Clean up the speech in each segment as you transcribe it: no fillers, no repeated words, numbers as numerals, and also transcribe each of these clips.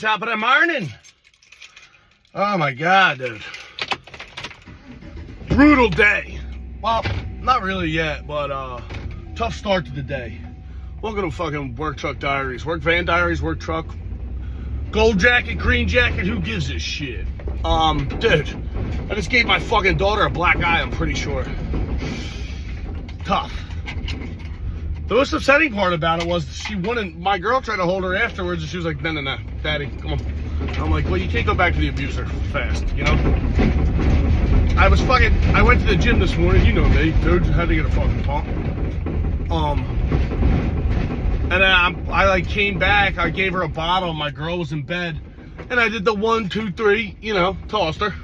top of the morning. Oh my God, dude. Brutal day. Well, not really yet, but tough start to the day. Welcome to fucking Work Truck Diaries. Work Van Diaries, Work Truck. Gold jacket, green jacket, who gives a shit? Dude, I just gave my fucking daughter a black eye, I'm pretty sure. Tough. The most upsetting part about it was she wouldn't, my girl tried to hold her afterwards and she was like, no, daddy, come on. And I'm like, well, you can't go back to the abuser fast, you know? I went to the gym this morning, you know me, dude, had to get a fucking pump. And then I like came back, I gave her a bottle, my girl was in bed, and I did the 1, 2, 3, you know, tossed her.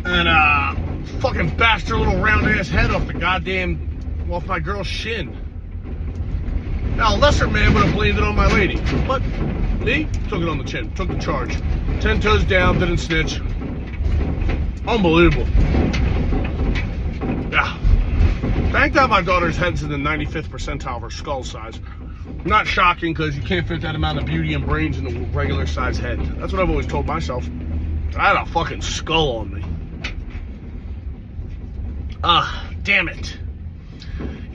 And fucking bashed her little round ass head off my girl's shin. Now, a lesser man would have blamed it on my lady, but me, took it on the chin, took the charge. 10 toes down, didn't snitch. Unbelievable. Yeah. Thank God my daughter's head's in the 95th percentile of her skull size. Not shocking, because you can't fit that amount of beauty and brains in a regular size head. That's what I've always told myself. I had a fucking skull on me. Damn it.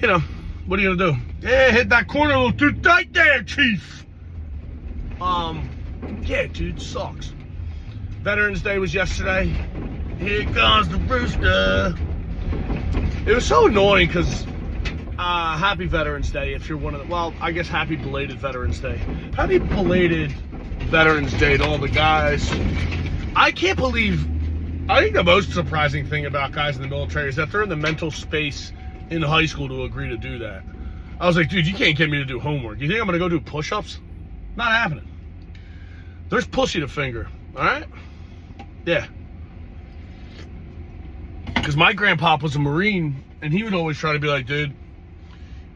You know, what are you gonna do? Yeah, hit that corner a little too tight there, Chief. Yeah, dude, sucks. Veterans Day was yesterday. Here comes the rooster. It was so annoying because happy Veterans Day if you're one of the, well, I guess happy belated Veterans Day. Happy belated Veterans Day to all the guys. I think the most surprising thing about guys in the military is that they're in the mental space in high school to agree to do that. I was like, dude, you can't get me to do homework. You think I'm going to go do push-ups? Not happening. There's pussy to finger, all right? Yeah. Because my grandpa was a Marine, and he would always try to be like, dude,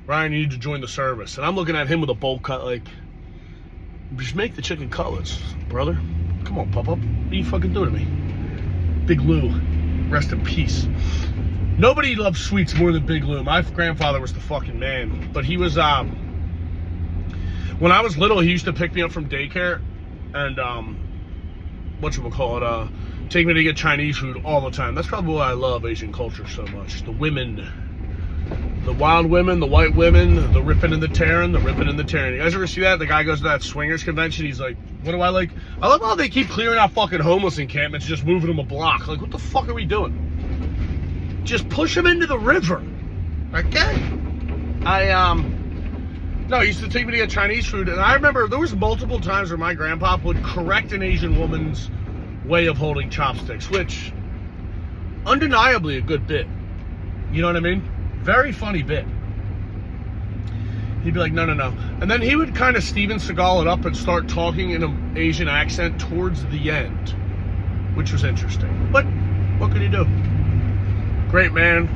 Ryan, you need to join the service. And I'm looking at him with a bowl cut like, just make the chicken cutlets, brother. Come on, Pop-Up. What are you fucking doing to me? Big Lou, rest in peace. Nobody loves sweets more than Big Lou. My grandfather was the fucking man. But he was, when I was little, he used to pick me up from daycare and, take me to get Chinese food all the time. That's probably why I love Asian culture so much. The women, the wild women, the white women, the ripping and the tearing, the ripping and the tearing. You guys ever see that? The guy goes to that swingers convention. He's like, what do I like? I love how they keep clearing out fucking homeless encampments, just moving them a block. Like, what the fuck are we doing? Just push them into the river. Okay? No, he used to take me to get Chinese food, and I remember there was multiple times where my grandpa would correct an Asian woman's way of holding chopsticks, which, undeniably a good bit. You know what I mean? Very funny bit. He'd be like, no. And then he would kind of Steven Seagal it up and start talking in an Asian accent towards the end, which was interesting. But what could he do? Great man.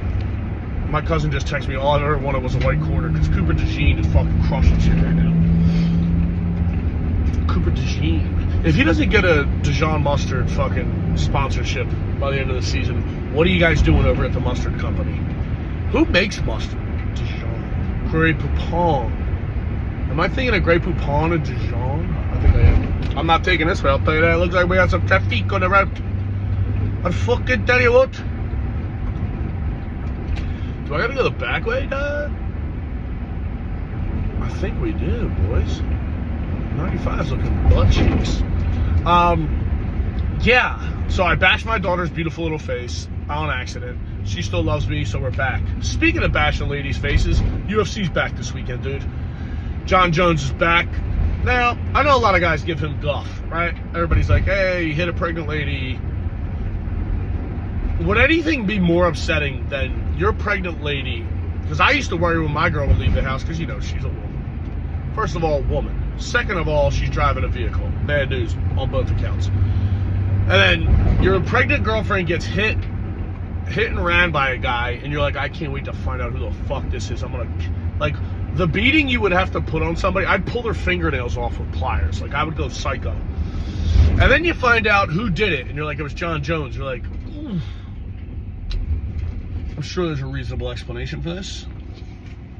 My cousin just texted me, all I ever wanted was a white quarter, because Cooper DeJean is fucking crushing shit right now. Cooper DeJean. If he doesn't get a Dijon mustard fucking sponsorship by the end of the season, what are you guys doing over at the mustard company? Who makes mustard? Dijon. Grey Poupon. Am I thinking of Grey Poupon and Dijon? I think I am. I'm not taking this way, I'll tell you that. It looks like we got some traffic on the route. I'll fucking tell you what. Do I gotta go the back way, Dad? I think we do, boys. 95's looking butt cheeks. Yeah. So I bashed my daughter's beautiful little face on accident. She still loves me, so we're back. Speaking of bashing ladies' faces, UFC's back this weekend, dude. John Jones is back. Now, I know a lot of guys give him guff, right? Everybody's like, hey, you hit a pregnant lady. Would anything be more upsetting than your pregnant lady? Because I used to worry when my girl would leave the house, because, you know, she's a woman. First of all, woman. Second of all, she's driving a vehicle. Bad news on both accounts. And then your pregnant girlfriend gets hit and ran by a guy, and you're like, I can't wait to find out who the fuck this is. I'm gonna, like, the beating you would have to put on somebody, I'd pull their fingernails off with pliers. Like, I would go psycho. And then you find out who did it, and you're like, it was John Jones. You're like, ooh. I'm sure there's a reasonable explanation for this.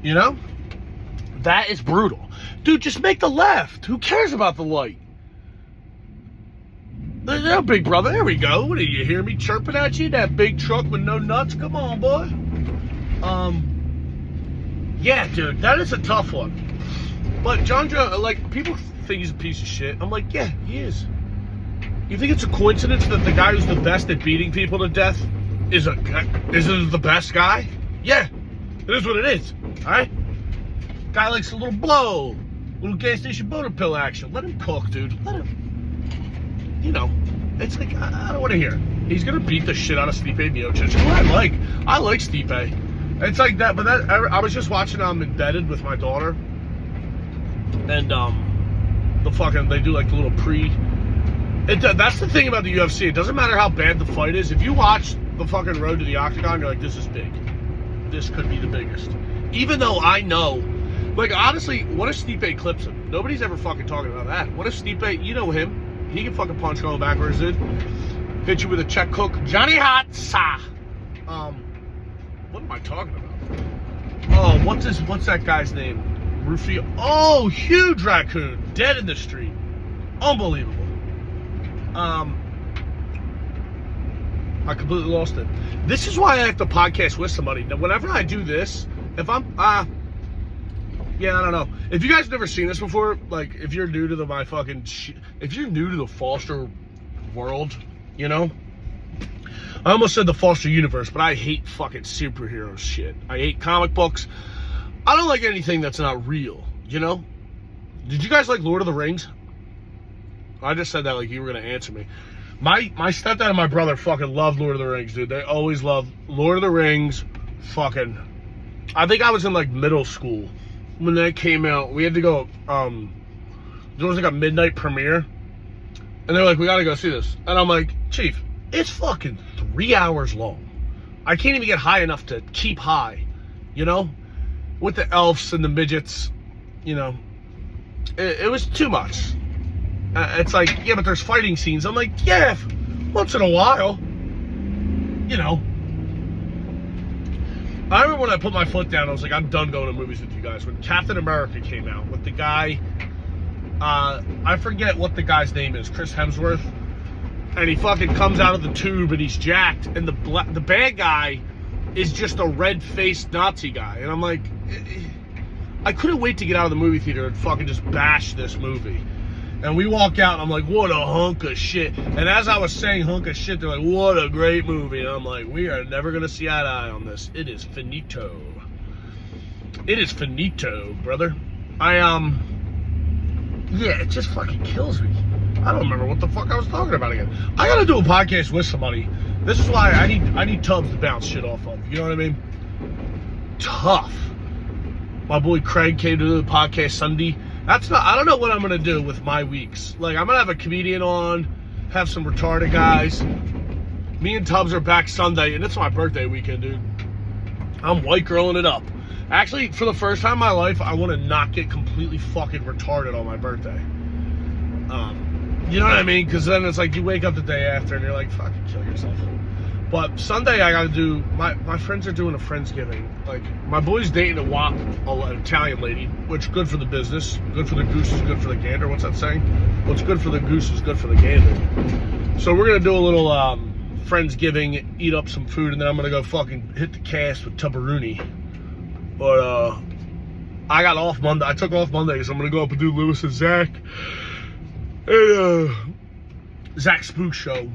You know? That is brutal. Dude, just make the left. Who cares about the light? Yeah, big brother, there we go. What do you hear me chirping at you? That big truck with no nuts? Come on, boy. Yeah, dude, that is a tough one. But John Joe, like, people think he's a piece of shit. I'm like, yeah, he is. You think it's a coincidence that the guy who's the best at beating people to death is the best guy? Yeah, it is what it is. All right. Guy likes a little blow, little gas station boner pill action. Let him cook, dude. Let him. You know, it's like, I don't want to hear it. He's going to beat the shit out of Stipe Miocic, who I like. I like Stipe. It's like that, but that I was just watching Embedded with my daughter. And, they do like the little that's the thing about the UFC. It doesn't matter how bad the fight is. If you watch the fucking Road to the Octagon, you're like, this is big. This could be the biggest. Even though I know, like, honestly, what if Stipe clips him? Nobody's ever fucking talking about that. What if Stipe, you know him. He can fucking punch going backwards, dude. Hit you with a check hook. Johnny Hotsa. What am I talking about? Oh, what's that guy's name? Rufio. Oh, huge raccoon. Dead in the street. Unbelievable. I completely lost it. This is why I have to podcast with somebody. Now, whenever I do this, if I'm, yeah, I don't know. If you guys have never seen this before, like, if you're new to if you're new to the Foster world, you know? I almost said the Foster universe, but I hate fucking superhero shit. I hate comic books. I don't like anything that's not real, you know? Did you guys like Lord of the Rings? I just said that like you were going to answer me. My stepdad and my brother fucking love Lord of the Rings, dude. They always love Lord of the Rings. Fucking, I think I was in like middle school when that came out. We had to go, there was like a midnight premiere. And they're like, we got to go see this. And I'm like, Chief, it's fucking 3 hours long. I can't even get high enough to keep high, you know? With the elves and the midgets, you know? It was too much. It's like, yeah, but there's fighting scenes. I'm like, yeah, once in a while, you know. I remember when I put my foot down, I was like, I'm done going to movies with you guys. When Captain America came out with the guy, I forget what the guy's name is, Chris Hemsworth, and he fucking comes out of the tube and he's jacked, and the bad guy is just a red-faced Nazi guy. And I'm like, I couldn't wait to get out of the movie theater and fucking just bash this movie. And we walk out, and I'm like, what a hunk of shit. And as I was saying hunk of shit, they're like, what a great movie. And I'm like, we are never going to see eye to eye on this. It is finito. It is finito, brother. Yeah, it just fucking kills me. I don't remember what the fuck I was talking about again. I got to do a podcast with somebody. This is why I need Tubbs to bounce shit off of. You know what I mean? Tough. My boy Craig came to do the podcast Sunday. I don't know what I'm going to do with my weeks. Like, I'm going to have a comedian on, have some retarded guys. Me and Tubbs are back Sunday, and it's my birthday weekend, dude. I'm white girling it up. Actually, for the first time in my life, I want to not get completely fucking retarded on my birthday. You know what I mean? Because then it's like you wake up the day after, and you're like, fucking kill yourself. But Sunday, I got to do, my friends are doing a Friendsgiving. Like, my boy's dating an Italian lady, which good for the business. Good for the goose is good for the gander. What's that saying? What's good for the goose is good for the gander. So we're going to do a little Friendsgiving, eat up some food, and then I'm going to go fucking hit the cast with Tubberoonie. But I got off Monday. I took off Monday, so I'm going to go up and do Lewis and Zach. And Zach Spook Show.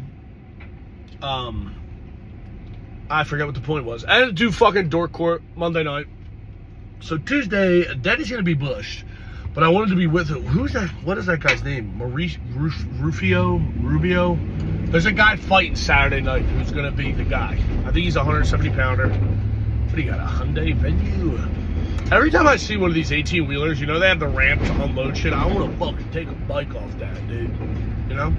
I forget what the point was. I had to do fucking Dork Court Monday night. So Tuesday, Daddy's gonna be bushed. But I wanted to be with him. Who's that? What is that guy's name? Rubio? There's a guy fighting Saturday night who's gonna be the guy. I think he's a 170 pounder. What do you got? A Hyundai Venue? Every time I see one of these 18-wheelers, you know, they have the ramp to unload shit. I want to fucking take a bike off that, dude. You know?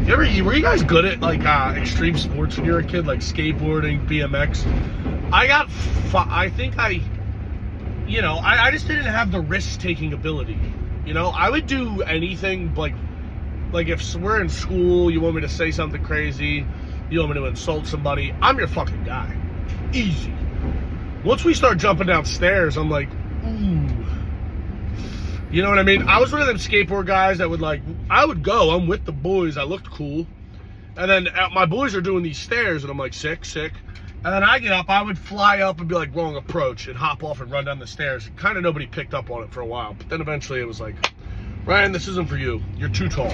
Were you guys good at, like, extreme sports when you were a kid? Like, skateboarding, BMX? I just didn't have the risk-taking ability. You know? I would do anything, like if we're in school, you want me to say something crazy, you want me to insult somebody, I'm your fucking guy. Easy. Once we start jumping downstairs, I'm like, ooh. You know what I mean? I was one of them skateboard guys that would like, I would go, I'm with the boys, I looked cool. And then my boys are doing these stairs and I'm like, sick. And then I get up, I would fly up and be like, wrong approach, and hop off and run down the stairs. Kind of nobody picked up on it for a while. But then eventually it was like, Ryan, this isn't for you. You're too tall.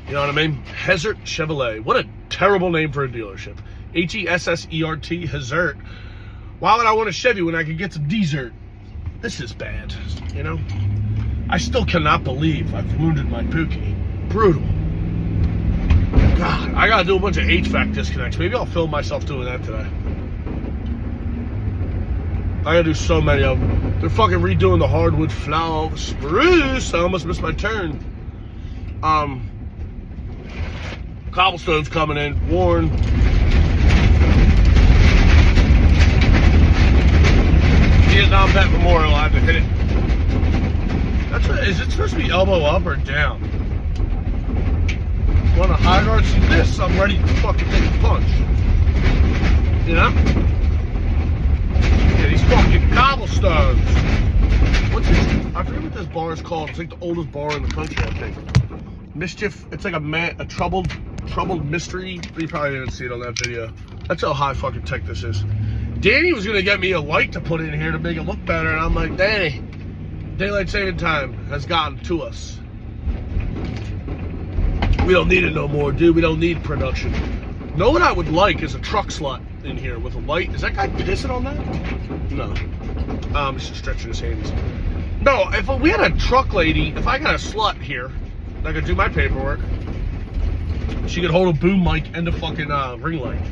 You know what I mean? Hessert Chevrolet. What a terrible name for a dealership. Hessert, Hessert. Why would I want a Chevy when I could get some dessert? This is bad, you know? I still cannot believe I've wounded my Pookie. Brutal. God, I gotta do a bunch of HVAC disconnects. Maybe I'll film myself doing that today. I gotta do so many of them. They're fucking redoing the hardwood flower spruce. I almost missed my turn. Cobblestone's coming in. Warren. Vietnam Vet Memorial. I have to hit it. That's what, is it supposed to be elbow up or down? Want a high guard? See this? I'm ready to fucking take a punch. You know? Yeah, these fucking cobblestones. What's this? I forget what this bar is called. It's like the oldest bar in the country, I think. Mischief. It's like a troubled mystery. You probably didn't see it on that video. That's how high fucking tech this is. Danny was gonna get me a light to put in here to make it look better, and I'm like, Danny, daylight saving time has gotten to us. We don't need it no more, dude. We don't need production. Know what I would like is a truck slut in here with a light. Is that guy pissing on that? No. He's just stretching his hands. No, if we had a truck lady, if I got a slut here, I could do my paperwork. She could hold a boom mic and a fucking ring light.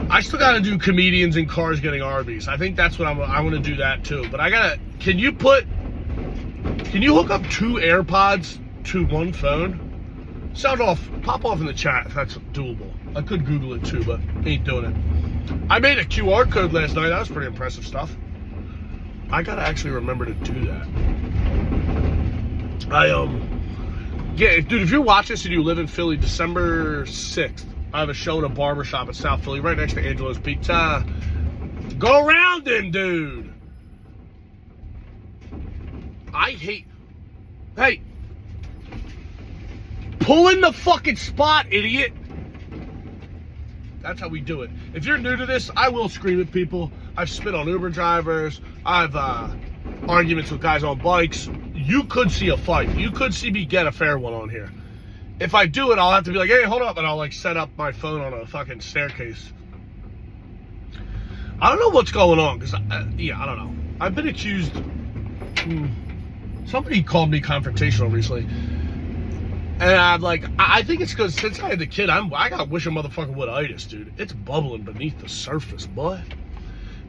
I still gotta do comedians in cars getting Arby's. I think that's what I want to do that too. But I gotta. Can you hook up 2 AirPods to one phone? Pop off in the chat if that's doable. I could Google it too, but ain't doing it. I made a QR code last night. That was pretty impressive stuff. I gotta actually remember to do that. Yeah, dude, if you're watching this and you live in Philly, December 6th, I have a show in a barbershop in South Philly, right next to Angelo's Pizza. Go around him, dude. Hey. Pull in the fucking spot, idiot. That's how we do it. If you're new to this, I will scream at people. I've spit on Uber drivers. I've arguments with guys on bikes. You could see a fight. You could see me get a fair one on here. If I do it, I'll have to be like, hey, hold up, and I'll like set up my phone on a fucking staircase. I don't know what's going on, because, I don't know. I've been accused, somebody called me confrontational recently, and I think it's because since I had the kid, I got wish a motherfucker would itis, dude. It's bubbling beneath the surface, boy.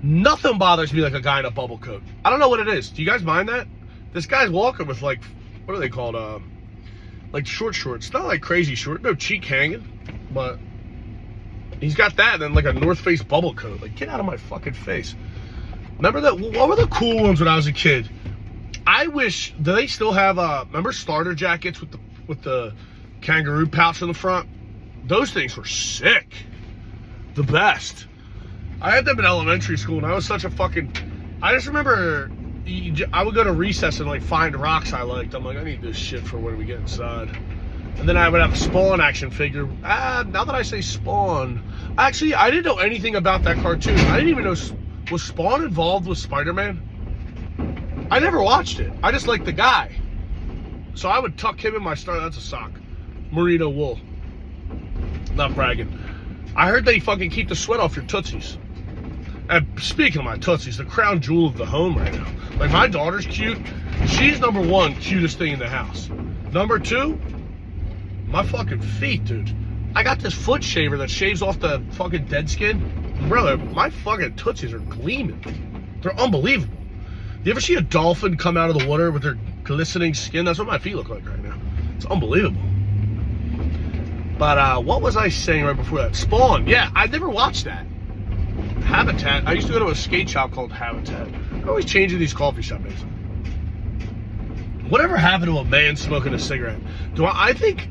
Nothing bothers me like a guy in a bubble coat. I don't know what it is. Do you guys mind that? This guy's walking with like, what are they called? Like short shorts. Not like crazy short, no cheek hanging, but he's got that and then like a North Face bubble coat. Like, get out of my fucking face. Remember that? What were the cool ones when I was a kid? I wish, do they still have, remember starter jackets with the kangaroo pouch in the front? Those things were sick. The best. I had them in elementary school and I was such a fucking, I just remember I would go to recess and like find rocks I liked. I'm like, I need this shit for when we get inside. And then I would have a Spawn action figure. Now that I say Spawn, actually, I didn't know anything about that cartoon. I didn't even know, was Spawn involved with Spider-Man? I never watched it. I just liked the guy. So I would tuck him in my that's a sock. Merino wool. Not bragging. I heard they fucking keep the sweat off your Tootsies. And speaking of my Tootsies, the crown jewel of the home right now. Like, my daughter's cute. She's number 1 cutest thing in the house. Number 2, my fucking feet, dude. I got this foot shaver that shaves off the fucking dead skin. Brother, my fucking Tootsies are gleaming. They're unbelievable. You ever see a dolphin come out of the water with their glistening skin? That's what my feet look like right now. It's unbelievable. But what was I saying right before that? Spawn. Yeah, I never watched that. Habitat. I used to go to a skate shop called Habitat. They're always changing these coffee shop names. Whatever happened to a man smoking a cigarette? I think,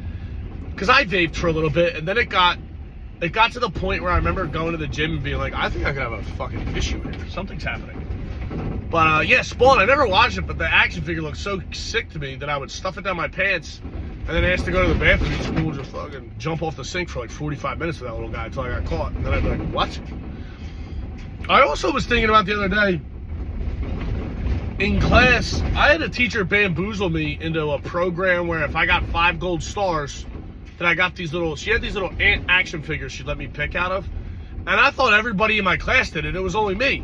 because I vaped for a little bit, and then it got to the point where I remember going to the gym and being like, I think I could have a fucking issue here. Something's happening. But yeah, Spawn, I never watched it, but the action figure looked so sick to me that I would stuff it down my pants and then ask to go to the bathroom, and school would just fucking jump off the sink for like 45 minutes with that little guy until I got caught. And then I'd be like, what? I also was thinking about the other day, in class, I had a teacher bamboozle me into a program where if I got 5 gold stars, then I got these little, she had these little ant action figures she'd let me pick out of. And I thought everybody in my class did it. It was only me.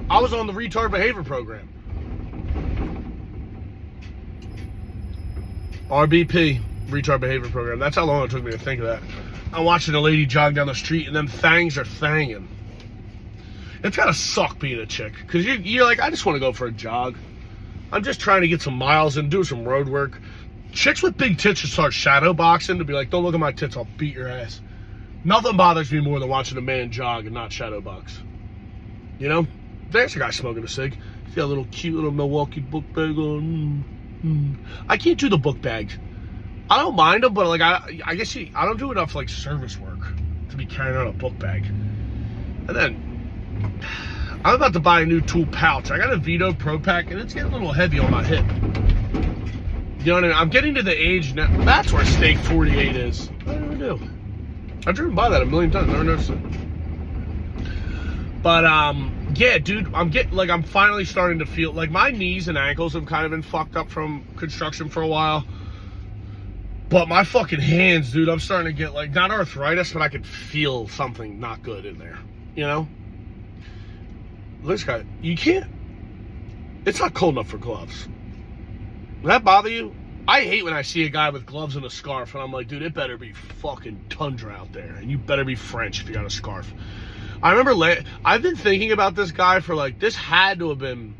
I was on the retard behavior program. RBP, retard behavior program. That's how long it took me to think of that. I'm watching a lady jog down the street and them fangs are thanging. It's gotta suck being a chick. Because you're like, I just want to go for a jog. I'm just trying to get some miles and do some road work. Chicks with big tits should start shadow boxing to be like, don't look at my tits, I'll beat your ass. Nothing bothers me more than watching a man jog and not shadow box. You know? There's a guy smoking a cig. He's got a little cute little Milwaukee book bag on. I can't do the book bags. I don't mind them, but like I guess I don't do enough like service work to be carrying around a book bag. And then I'm about to buy a new tool pouch. I got a Vito Pro Pack and it's getting a little heavy on my hip. You know what I mean? I'm getting to the age now. That's where Stake 48 is. I don't even know. I've driven by that a million times. Never noticed it. But yeah, dude, I'm finally starting to feel like my knees and ankles have kind of been fucked up from construction for a while. But my fucking hands, dude, I'm starting to get like, not arthritis, but I could feel something not good in there. You know? This guy, you can't, it's not cold enough for gloves. Does that bother you? I hate when I see a guy with gloves and a scarf and I'm like, dude, it better be fucking tundra out there. And you better be French if you got a scarf. I remember, I've been thinking about this guy for like, this had to have been,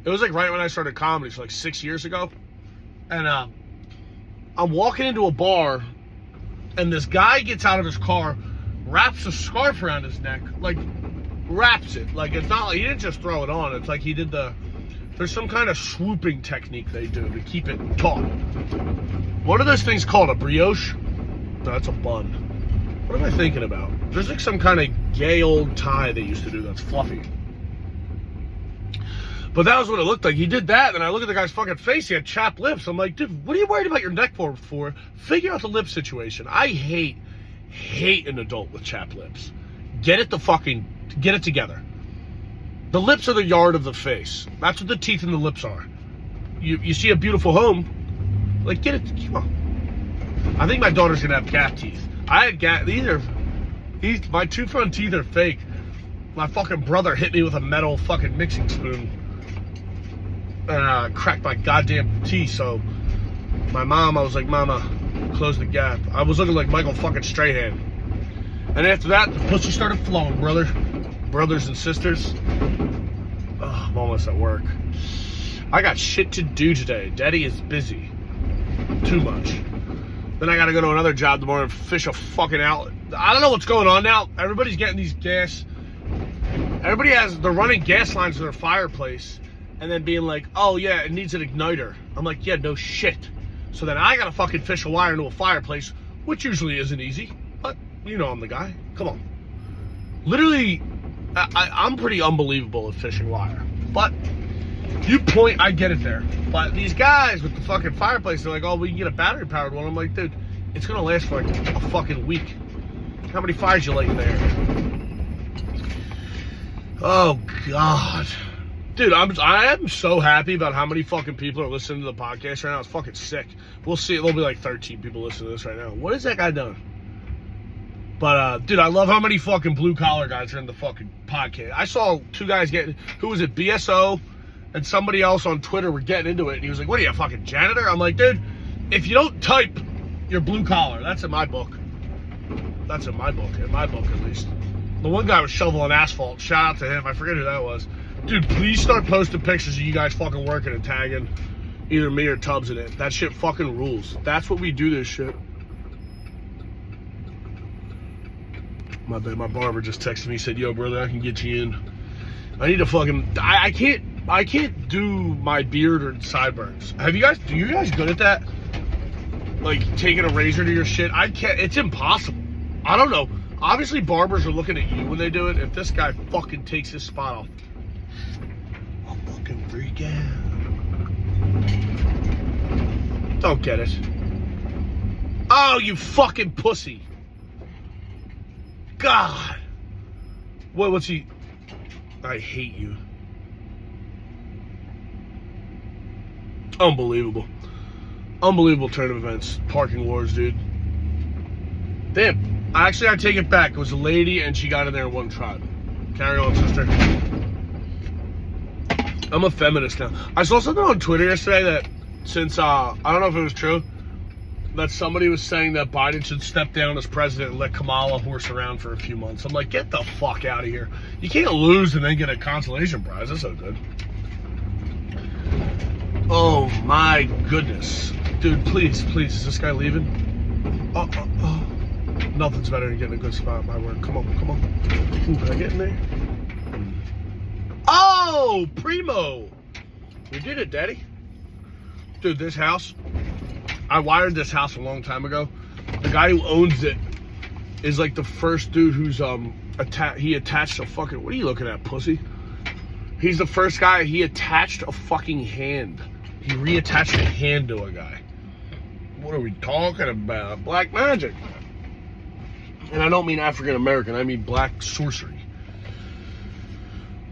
it was like right when I started comedy, so like 6 years ago. And I'm walking into a bar and this guy gets out of his car, wraps a scarf around his neck, like wraps it. Like it's not like, he didn't just throw it on. It's like he did there's some kind of swooping technique they do to keep it taut. What are those things called? A brioche? No, that's a bun. What am I thinking about? There's like some kind of gay old tie they used to do that's fluffy. But that was what it looked like. He did that, and I look at the guy's fucking face. He had chapped lips. I'm like, dude, what are you worried about your neck for? Figure out the lip situation. I hate an adult with chapped lips. Get it together. The lips are the yard of the face. That's what the teeth and the lips are. You see a beautiful home, like get it. Come on. I think my daughter's gonna have cat teeth. I had my 2 front teeth are fake. My fucking brother hit me with a metal fucking mixing spoon and cracked my goddamn teeth. So my mom, I was like, Mama, close the gap. I was looking like Michael fucking Strahan. And after that, the pussy started flowing, brothers and sisters. Oh, I'm almost at work. I got shit to do today. Daddy is busy. Too much. Then I gotta go to another job tomorrow and fish a fucking outlet. I don't know what's going on now. Everybody's getting these gas. They're running gas lines to their fireplace and then being like, oh yeah, it needs an igniter. I'm like, yeah, no shit. So then I gotta fucking fish a wire into a fireplace, which usually isn't easy. But, you know I'm the guy. Come on. Literally, I'm pretty unbelievable at fishing wire. But, you point, I get it there. But these guys with the fucking fireplace, they're like, oh, we can get a battery-powered one. I'm like, dude, it's gonna last for like a fucking week. How many fires you light in there? Oh, God. Dude, I am so happy about how many fucking people are listening to the podcast right now. It's fucking sick. We'll see. There'll be like 13 people listening to this right now. What has that guy done? But, dude, I love how many fucking blue-collar guys are in the fucking podcast. I saw 2 guys who was it, BSO and somebody else on Twitter were getting into it. And he was like, what are you, a fucking janitor? I'm like, dude, if you don't type, you're blue-collar. That's in my book. That's in my book at least. The one guy was shoveling asphalt. Shout out to him. I forget who that was. Dude, please start posting pictures of you guys fucking working and tagging either me or Tubbs in it. That shit fucking rules. That's what we do this shit. My bad, my barber just texted me, said, yo, brother, I can get you in. I need to fucking, I can't do my beard or sideburns. Do you guys good at that? Like, taking a razor to your shit? I can't, it's impossible. I don't know. Obviously, barbers are looking at you when they do it. If this guy fucking takes his spot off. freak out. Don't get it. Oh, you fucking pussy. God. What's he? I hate you. Unbelievable. Unbelievable turn of events. Parking wars, dude. Damn. Actually, I take it back. It was a lady and she got in there in one tribe. Carry on, sister. I'm a feminist now. I saw something on Twitter yesterday that since, I don't know if it was true, that somebody was saying that Biden should step down as president and let Kamala horse around for a few months. I'm like, get the fuck out of here. You can't lose and then get a consolation prize. That's so good. Oh my goodness. Dude, please, is this guy leaving? Oh. Nothing's better than getting a good spot at my work. Come on. Ooh, can I get in there? Oh, Primo. You did it, Daddy. Dude, this house, I wired this house a long time ago. The guy who owns it is like the first dude who's he attached a fucking, what are you looking at, pussy? He's the first guy, he attached a fucking hand. He reattached a hand to a guy. What are we talking about? Black magic. And I don't mean African American, I mean black sorcery.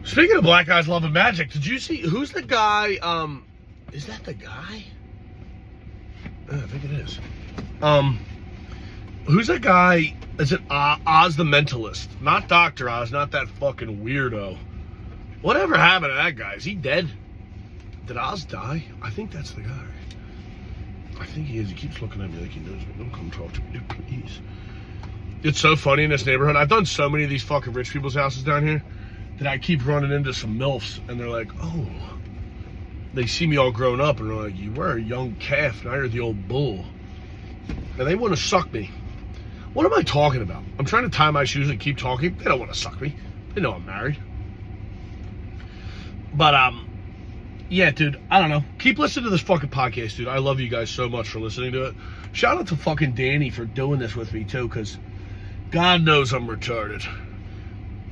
Speaking of black guys loving magic, did you see, who's the guy, is that the guy? I think it is. Who's that guy? Is it Oz the Mentalist? Not Dr. Oz, not that fucking weirdo. Whatever happened to that guy? Is he dead? Did Oz die? I think that's the guy. I think he is. He keeps looking at me like he knows me. Don't come talk to me, please. It's so funny in this neighborhood. I've done so many of these fucking rich people's houses down here that I keep running into some MILFs and they're like, oh. They see me all grown up and they're like, you were a young calf, now you're the old bull. And they want to suck me. What am I talking about? I'm trying to tie my shoes and keep talking. They don't want to suck me. They know I'm married. But, yeah, dude, I don't know. Keep listening to this fucking podcast, dude. I love you guys so much for listening to it. Shout out to fucking Danny for doing this with me, too, because God knows I'm retarded.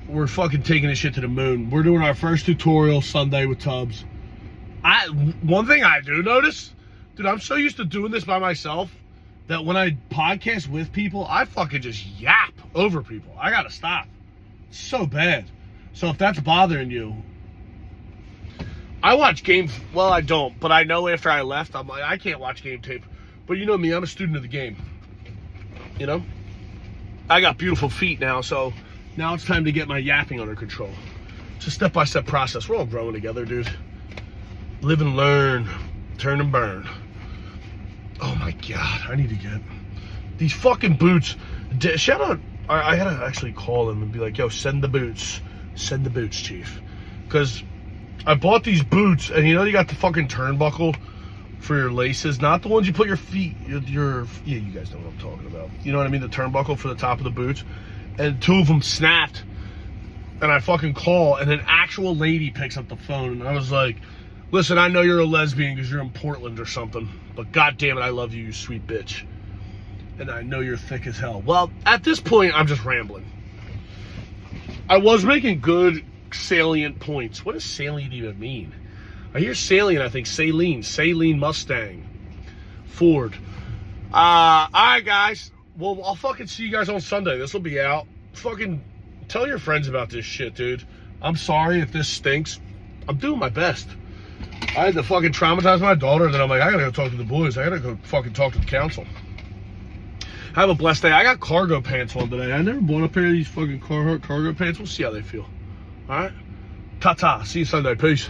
We're fucking taking this shit to the moon. We're doing our first tutorial Sunday with Tubbs. One thing I do notice, dude, I'm so used to doing this by myself that when I podcast with people, I fucking just yap over people. I gotta stop. It's so bad. So if that's bothering you, I watch game, well, I don't, but I know after I left, I'm like, I can't watch game tape. But you know me, I'm a student of the game. You know? I got beautiful feet now, so now it's time to get my yapping under control. It's a step-by-step process. We're all growing together, dude. Live and learn, turn and burn. Oh my God, I need to get these fucking boots. Shout out, I gotta actually call him and be like, yo, send the boots, chief. Because I bought these boots and you know you got the fucking turnbuckle for your laces, not the ones you put your feet, yeah, you guys know what I'm talking about. You know what I mean, the turnbuckle for the top of the boots. And two of them snapped and I fucking call and an actual lady picks up the phone and I was like, listen, I know you're a lesbian because you're in Portland or something, but goddamn it, I love you, you sweet bitch. And I know you're thick as hell. Well, at this point, I'm just rambling. I was making good salient points. What does salient even mean? I hear salient, I think saline Mustang, Ford. All right, guys. Well, I'll fucking see you guys on Sunday. This will be out. Fucking tell your friends about this shit, dude. I'm sorry if this stinks. I'm doing my best. I had to fucking traumatize my daughter, and then I'm like, I gotta go talk to the boys. I gotta go fucking talk to the council. Have a blessed day. I got cargo pants on today. I never bought a pair of these fucking cargo pants. We'll see how they feel. All right? Ta-ta. See you Sunday. Peace.